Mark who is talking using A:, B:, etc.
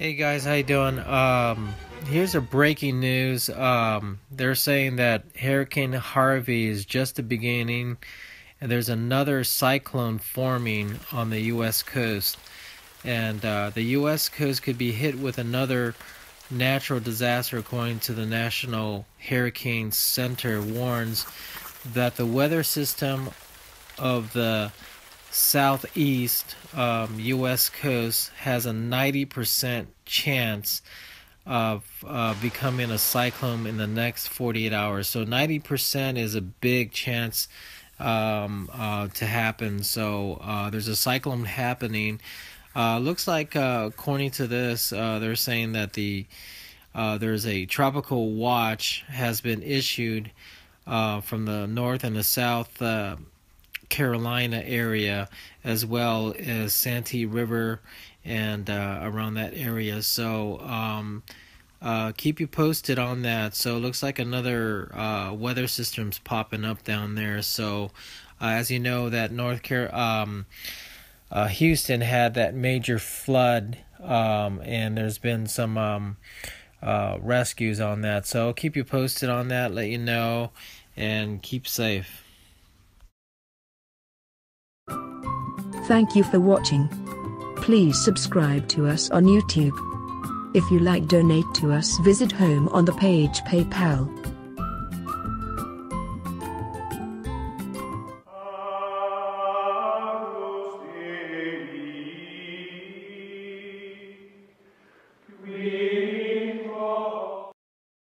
A: Hey guys, how you doing? Here's a breaking news. They're saying that Hurricane Harvey is just the beginning, and there's another cyclone forming on the U.S. coast, and the U.S. coast could be hit with another natural disaster, according to the National Hurricane Center. Warns that the weather system of the southeast U.S. coast has a 90% chance of becoming a cyclone in the next 48 hours. So 90% is a big chance to happen. So there's a cyclone happening. Looks like, according to this, they're saying that there's a tropical watch has been issued from the north and the south Carolina area, as well as Santee River and around that area. So keep you posted on that. So it looks like another weather system's popping up down there. So as you know, that Houston had that major flood, and there's been some rescues on that. So I'll keep you posted on that, let you know, and keep safe.
B: Thank you for watching. Please subscribe to us on YouTube. If you like, donate to us, visit home on the page PayPal.